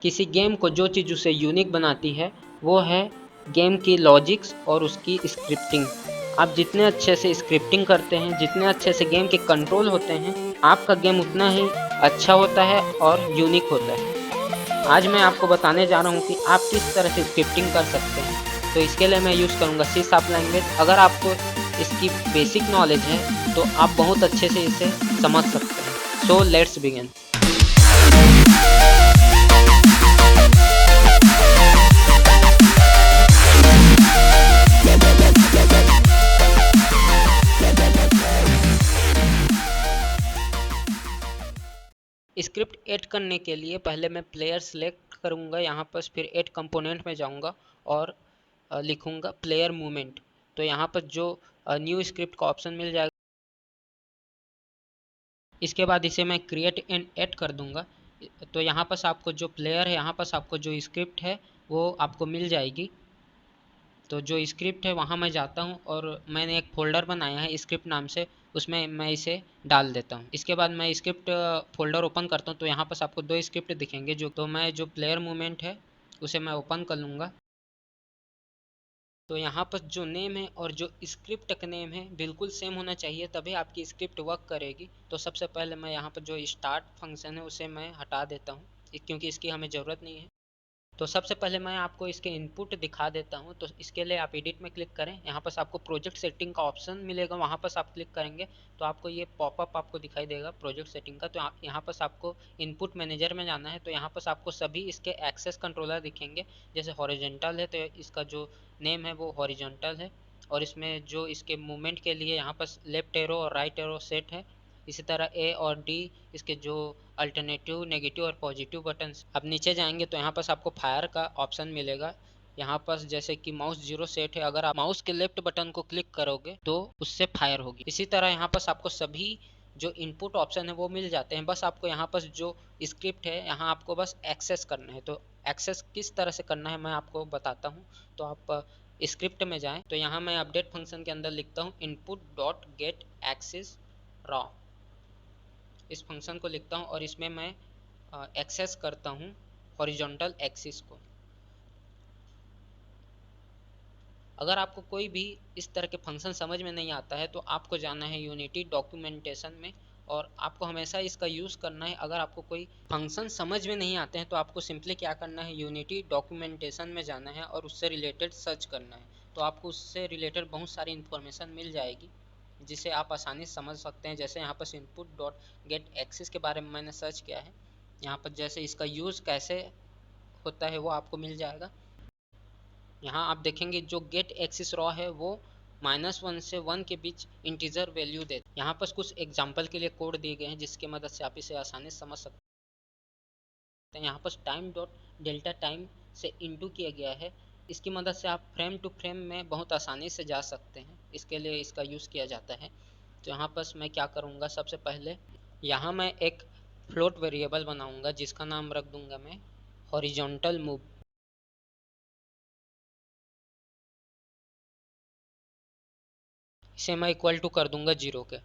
किसी गेम को जो चीज़ उसे यूनिक बनाती है वो है गेम की लॉजिक्स और उसकी स्क्रिप्टिंग। आप जितने अच्छे से स्क्रिप्टिंग करते हैं, जितने अच्छे से गेम के कंट्रोल होते हैं, आपका गेम उतना ही अच्छा होता है और यूनिक होता है। आज मैं आपको बताने जा रहा हूँ कि आप किस तरह से स्क्रिप्टिंग कर सकते हैं। तो इसके लिए मैं यूज़ करूँगा सी शार्प लैंग्वेज। अगर आपको इसकी बेसिक नॉलेज है तो आप बहुत अच्छे से इसे समझ सकते हैं। So let's begin. Script add करने के लिए पहले मैं प्लेयर सेलेक्ट करूँगा, यहाँ पर फिर ऐड कंपोनेंट में जाऊँगा और लिखूँगा प्लेयर मूवमेंट। तो यहाँ पर जो न्यू स्क्रिप्ट का ऑप्शन मिल जाएगा, इसके बाद इसे मैं क्रिएट एंड ऐड कर दूँगा। तो यहाँ पर आपको जो प्लेयर है, यहाँ पर आपको जो स्क्रिप्ट है वो आपको मिल जाएगी। तो जो स्क्रिप्ट है वहाँ मैं जाता हूँ और मैंने एक फ़ोल्डर बनाया है स्क्रिप्ट नाम से, उसमें मैं इसे डाल देता हूँ। इसके बाद मैं स्क्रिप्ट फ़ोल्डर ओपन करता हूँ। तो यहाँ पर आपको दो स्क्रिप्ट दिखेंगे, तो मैं जो प्लेयर मूवमेंट है उसे मैं ओपन कर लूँगा। तो यहाँ पर जो नेम है और जो स्क्रिप्ट का नेम है बिल्कुल सेम होना चाहिए, तभी आपकी स्क्रिप्ट वर्क करेगी। तो सबसे पहले मैं यहाँ पर जो स्टार्ट फंक्शन है उसे मैं हटा देता हूँ, क्योंकि इसकी हमें ज़रूरत नहीं है। तो सबसे पहले मैं आपको इसके इनपुट दिखा देता हूँ। तो इसके लिए आप एडिट में क्लिक करें, यहाँ पर आपको प्रोजेक्ट सेटिंग का ऑप्शन मिलेगा, वहाँ पर आप क्लिक करेंगे तो आपको ये पॉपअप आपको दिखाई देगा प्रोजेक्ट सेटिंग का। तो यहाँ पर आपको इनपुट मैनेजर में जाना है। तो यहाँ पर आपको सभी इसके एक्सेस कंट्रोलर दिखेंगे। जैसे हॉरिजॉन्टल है तो इसका जो नेम है वो हॉरिजॉन्टल है, और इसमें जो इसके मूवमेंट के लिए यहाँ पर लेफ्ट एरो और राइट एरो सेट है। इसी तरह ए और डी इसके जो अल्टरनेटिव, नेगेटिव और पॉजिटिव बटन्स। अब नीचे जाएंगे तो यहाँ पर आपको फायर का ऑप्शन मिलेगा। यहाँ पर जैसे कि माउस जीरो सेट है, अगर आप माउस के लेफ्ट बटन को क्लिक करोगे तो उससे फायर होगी। इसी तरह यहाँ पर आपको सभी जो इनपुट ऑप्शन है वो मिल जाते हैं। बस आपको यहाँ पर जो स्क्रिप्ट है यहाँ आपको बस एक्सेस करना है। तो एक्सेस किस तरह से करना है मैं आपको बताता हूँ। तो आप स्क्रिप्ट में जाएं, तो यहाँ मैं अपडेट फंक्शन के अंदर लिखता हूँ input dot get axis raw. इस फंक्शन को लिखता हूँ और इसमें मैं एक्सेस करता हूँ हॉरिजॉन्टल एक्सिस को। अगर आपको कोई भी इस तरह के फंक्शन समझ में नहीं आता है तो आपको जाना है यूनिटी डॉक्यूमेंटेशन में, और आपको हमेशा इसका यूज़ करना है। अगर आपको कोई फंक्शन समझ में नहीं आते हैं तो आपको सिंपली क्या करना है, यूनिटी डॉक्यूमेंटेशन में जाना है और उससे रिलेटेड सर्च करना है। तो आपको उससे रिलेटेड बहुत सारी इन्फॉर्मेशन मिल जाएगी जिसे आप आसानी से समझ सकते हैं। जैसे यहाँ पर इनपुट डॉट गेट एक्सेस के बारे में मैंने सर्च किया है, यहाँ पर जैसे इसका यूज़ कैसे होता है वो आपको मिल जाएगा। यहाँ आप देखेंगे जो गेट एक्सिस रॉ है वो -1 से 1 के बीच इंटीजर वैल्यू दे। यहाँ पर कुछ एग्जांपल के लिए कोड दिए गए हैं जिसकी मदद से आप इसे आसानी से समझ सकते हैं। यहाँ पर टाइम डॉट डेल्टा टाइम से इनटू किया गया है। इसकी मदद से आप फ्रेम टू फ्रेम में बहुत आसानी से जा सकते हैं, इसके लिए इसका यूज़ किया जाता है। तो यहाँ पर मैं क्या करूँगा, सबसे पहले यहाँ मैं एक फ्लोट वेरिएबल बनाऊँगा जिसका नाम रख दूँगा मैं हॉरिजॉन्टल मूव। इसे मैं इक्वल टू कर दूँगा 0 के।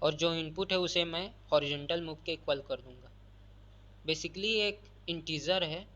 और जो इनपुट है उसे मैं हॉरिजॉन्टल मूव के इक्वल कर दूंगा। बेसिकली एक इंटीजर है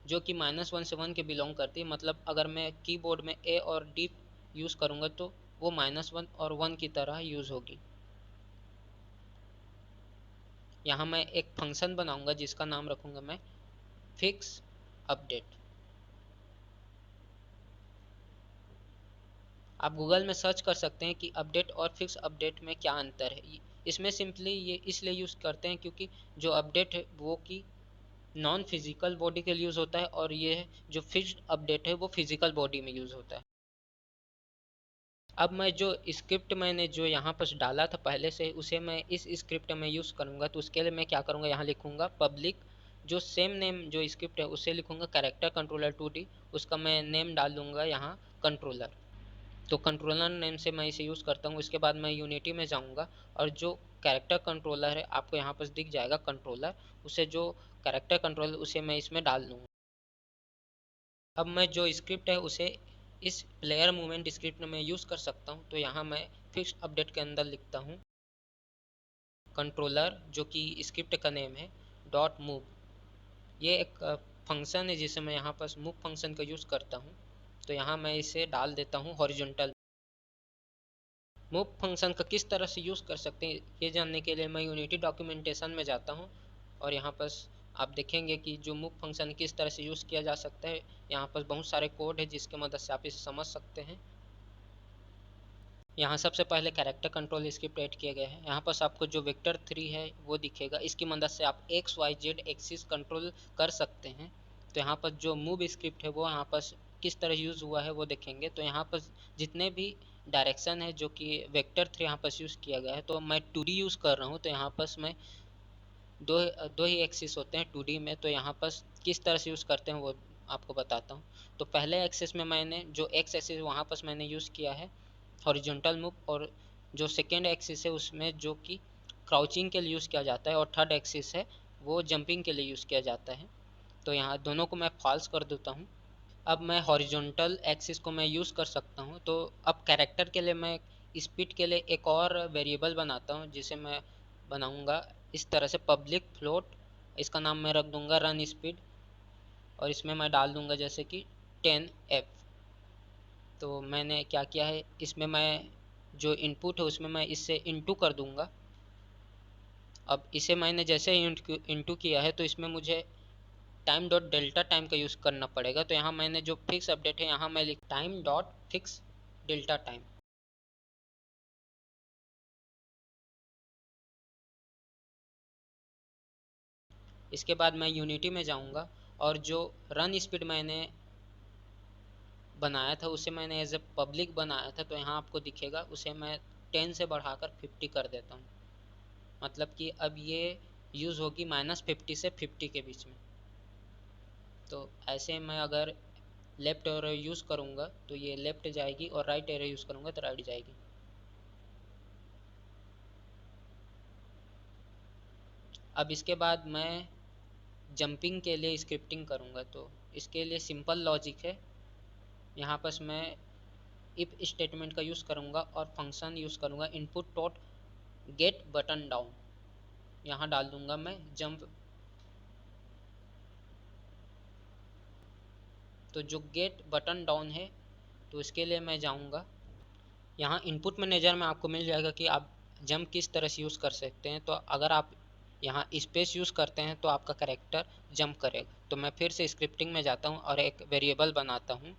जो कि -1 से 1 के बिलोंग करती है। मतलब अगर मैं कीबोर्ड में ए और डी यूज़ करूँगा तो वो -1 और 1 की तरह यूज़ होगी। यहाँ मैं एक फंक्शन बनाऊंगा जिसका नाम रखूँगा मैं फिक्स अपडेट। आप गूगल में सर्च कर सकते हैं कि अपडेट और फिक्स अपडेट में क्या अंतर है। इसमें सिंपली ये इसलिए यूज़ करते हैं क्योंकि जो अपडेट है वो कि नॉन फिजिकल बॉडी के लिए यूज़ होता है, और ये जो फिक्स्ड अपडेट है वो फिजिकल बॉडी में यूज़ होता है। अब मैं जो स्क्रिप्ट मैंने जो यहाँ पर डाला था पहले से, उसे मैं इस स्क्रिप्ट में यूज़ करूँगा। तो उसके लिए मैं क्या करूँगा, यहाँ लिखूँगा पब्लिक, जो सेम नेम जो स्क्रिप्ट है उसे लिखूँगा कैरेक्टर कंट्रोलर 2D। उसका मैं नेम डाल दूँगा यहाँ कंट्रोलर। तो कंट्रोलर नेम से मैं इसे यूज़ करता हूँ। इसके बाद मैं यूनिटी में जाऊँगा और जो कैरेक्टर कंट्रोलर है आपको यहाँ पर दिख जाएगा कंट्रोलर, उसे जो कैरेक्टर कंट्रोलर उसे मैं इसमें डाल दूँगा। अब मैं जो स्क्रिप्ट है उसे इस प्लेयर मूवमेंट स्क्रिप्ट में यूज़ कर सकता हूँ। तो यहाँ मैं फिक्स्ड अपडेट के अंदर लिखता हूँ कंट्रोलर जो कि स्क्रिप्ट का नेम है डॉट मूव। ये एक फंक्शन है जिसे मैं यहाँ पर मूव फंक्शन का यूज़ करता हूँ। तो यहाँ मैं इसे डाल देता हूँ हॉरिजॉन्टल। मूव फंक्शन का किस तरह से यूज़ कर सकते हैं ये जानने के लिए मैं यूनिटी डॉक्यूमेंटेशन में जाता हूँ और यहाँ पर आप देखेंगे कि जो मूव फंक्शन किस तरह से यूज़ किया जा सकता है। यहाँ पर बहुत सारे कोड है जिसके मदद से आप इसे समझ सकते हैं। यहाँ सबसे पहले कैरेक्टर कंट्रोल स्क्रिप्ट ऐड किया गया है। यहाँ पर आपको जो वेक्टर 3 है वो दिखेगा। इसकी मदद से आप X Y Z axis control कर सकते हैं। तो यहाँ पर जो मूव स्क्रिप्ट है वो यहाँ पर किस तरह यूज़ हुआ है वो देखेंगे। तो यहाँ पर जितने भी डायरेक्शन है जो कि वेक्टर 3 यहाँ पर यूज़ किया गया है, तो मैं 2D यूज़ कर रहा हूँ। तो यहाँ पर मैं दो ही एक्सिस होते हैं 2D में। तो यहाँ पर किस तरह से यूज़ करते हैं वो आपको बताता हूँ। तो पहले एक्सिस में मैंने जो एक्स एक्सिस वहाँ पर मैंने यूज़ किया है हॉरिजॉन्टल मूव, और जो सेकेंड एक्सिस है उसमें जो कि क्राउचिंग के लिए यूज़ किया जाता है, और थर्ड एक्सिस है वो जंपिंग के लिए यूज़ किया जाता है। तो यहाँ दोनों को मैं फॉल्स कर देता हूँ। अब मैं हॉरिजॉन्टल एक्सिस को मैं यूज़ कर सकता हूँ। तो अब कैरेक्टर के लिए मैं स्पीड के लिए एक और वेरिएबल बनाता हूँ जिसे मैं बनाऊँगा इस तरह से पब्लिक फ्लोट। इसका नाम मैं रख दूँगा रन स्पीड, और इसमें मैं डाल दूँगा जैसे कि 10F। तो मैंने क्या किया है, इसमें मैं जो इनपुट है उसमें मैं इससे इंटू कर दूंगा। अब इसे मैंने जैसे ही इंटू किया है तो इसमें मुझे टाइम डॉट डेल्टा टाइम का यूज़ करना पड़ेगा। तो यहाँ मैंने जो फिक्स अपडेट है यहाँ मैं लिख time dot fix delta time. इसके बाद मैं यूनिटी में जाऊँगा और जो रन स्पीड मैंने बनाया था उसे मैंने एज ए पब्लिक बनाया था। तो यहाँ आपको दिखेगा, उसे मैं 10 से बढ़ाकर 50 कर देता हूँ। मतलब कि अब ये यूज़ होगी -50 से 50 के बीच में। तो ऐसे मैं अगर लेफ़्ट एरो यूज़ करूँगा तो ये लेफ़्ट जाएगी, और राइट एरो यूज़ करूँगा तो राइट जाएगी। अब इसके बाद मैं जंपिंग के लिए स्क्रिप्टिंग करूँगा। तो इसके लिए सिंपल लॉजिक है। यहाँ पर मैं इफ स्टेटमेंट का यूज़ करूँगा और फंक्शन यूज़ करूँगा input dot gate button down. यहाँ डाल दूँगा मैं जंप। तो जो गेट बटन डाउन है तो इसके लिए मैं जाऊँगा, यहाँ इनपुट मैनेजर में आपको मिल जाएगा कि आप जंप किस तरह से यूज़ कर सकते हैं। तो अगर आप यहाँ स्पेस यूज़ करते हैं तो आपका कैरेक्टर जंप करेगा। तो मैं फिर से स्क्रिप्टिंग में जाता हूँ और एक वेरिएबल बनाता हूँ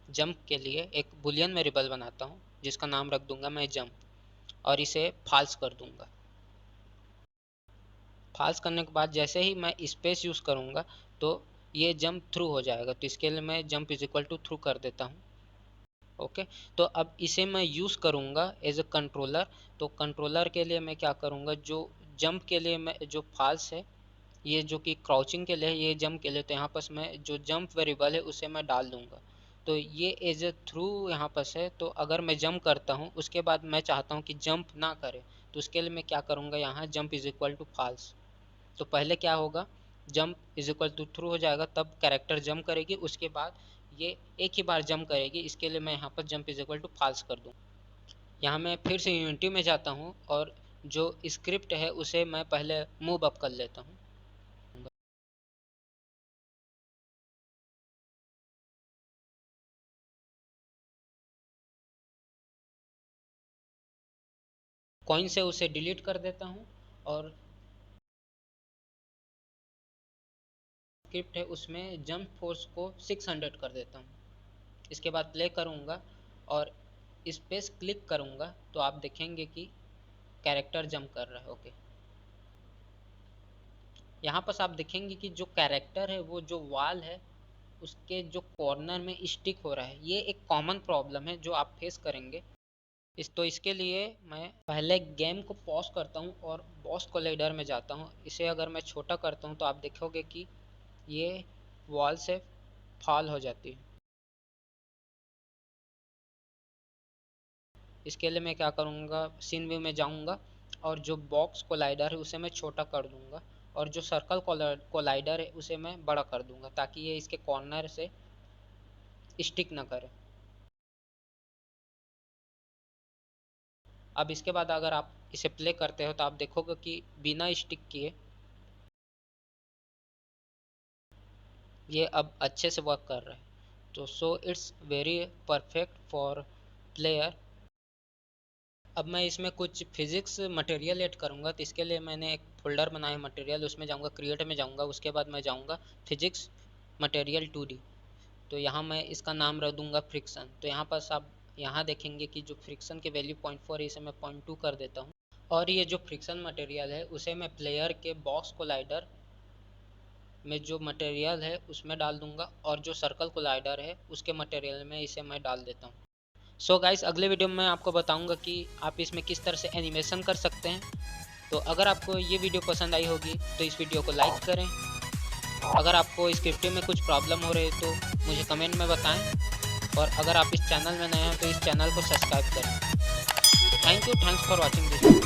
जंप के लिए, एक बुलियन वेरिएबल बनाता हूँ जिसका नाम रख दूंगा मैं जंप, और इसे फॉल्स कर दूंगा। फॉल्स करने के बाद जैसे ही मैं स्पेस यूज़ करूँगा तो ये जंप थ्रू हो जाएगा। तो इसके लिए मैं jump is equal to true कर देता हूँ। ओके, तो अब इसे मैं यूज़ करूँगा एज अ कंट्रोलर। तो कंट्रोलर के लिए मैं क्या करूँगा, जो जंप के लिए मैं जो फॉल्स है, ये जो कि क्राउचिंग के लिए, ये जंप के लिए, तो यहाँ पर मैं जो जंप वेरिएबल है उसे मैं डाल दूँगा। तो ये एज अ थ्रू यहाँ पर है। तो अगर मैं जंप करता हूँ उसके बाद मैं चाहता हूँ कि जंप ना करे, तो उसके लिए मैं क्या करूँगा, यहाँ jump is equal to false. तो पहले क्या होगा, jump is equal to true हो जाएगा, तब कैरेक्टर जंप करेगी, उसके बाद ये एक ही बार जंप करेगी। इसके लिए मैं यहाँ पर jump is equal to false कर दूँ। यहाँ मैं फिर से यूनिटी में जाता हूँ और जो स्क्रिप्ट है उसे मैं पहले मूव अप कर लेता हूँ। कॉइन से उसे डिलीट कर देता हूँ, और स्क्रिप्ट है उसमें जंप फोर्स को 600 कर देता हूँ। इसके बाद प्ले करूँगा और स्पेस क्लिक करूँगा तो आप देखेंगे कि कैरेक्टर जंप कर रहा है। ओके, यहाँ पर आप देखेंगे कि जो कैरेक्टर है वो जो वॉल है उसके जो कॉर्नर में स्टिक हो रहा है। ये एक कॉमन प्रॉब्लम है जो आप फेस करेंगे। तो इसके लिए मैं पहले गेम को पॉज करता हूँ और बॉस कोलाइडर में जाता हूँ। इसे अगर मैं छोटा करता हूँ तो आप देखोगे कि ये वॉल से फॉल हो जाती है। इसके लिए मैं क्या करूँगा, सीन व्यू में जाऊँगा और जो बॉक्स कोलाइडर है उसे मैं छोटा कर दूँगा, और जो सर्कल कोलाइडर है उसे मैं बड़ा कर दूँगा ताकि ये इसके कॉर्नर से स्टिक ना करे। अब इसके बाद अगर आप इसे प्ले करते हो तो आप देखोगे कि बिना स्टिक किए ये अब अच्छे से वर्क कर रहा है। तो so it's very perfect for player. अब मैं इसमें कुछ फिजिक्स मटेरियल ऐड करूँगा, तो इसके लिए मैंने एक फोल्डर बनाया है मटेरियल, उसमें जाऊँगा, क्रिएट में जाऊँगा, उसके बाद मैं जाऊँगा फिजिक्स मटेरियल 2D। तो यहाँ मैं इसका नाम रख दूँगा फ्रिक्शन। तो यहाँ पर आप यहाँ देखेंगे कि जो फ्रिक्शन की वैल्यू 0.4 है, इसे मैं 0.2 कर देता हूँ। और ये जो फ्रिक्शन मटेरियल है उसे मैं प्लेयर के बॉक्स कोलाइडर में जो मटेरियल है उसमें डाल दूंगा, और जो सर्कल कोलाइडर है उसके मटेरियल में इसे मैं डाल देता हूँ। सो गाइस, अगले वीडियो में मैं आपको बताऊंगा कि आप इसमें किस तरह से एनिमेशन कर सकते हैं। तो अगर आपको ये वीडियो पसंद आई होगी तो इस वीडियो को लाइक करें। अगर आपको स्क्रिप्टिंग में कुछ प्रॉब्लम हो रही है तो मुझे कमेंट में बताएं, और अगर आप इस चैनल में नए हैं तो इस चैनल को सब्सक्राइब करें। Thank you, thanks for watching this video.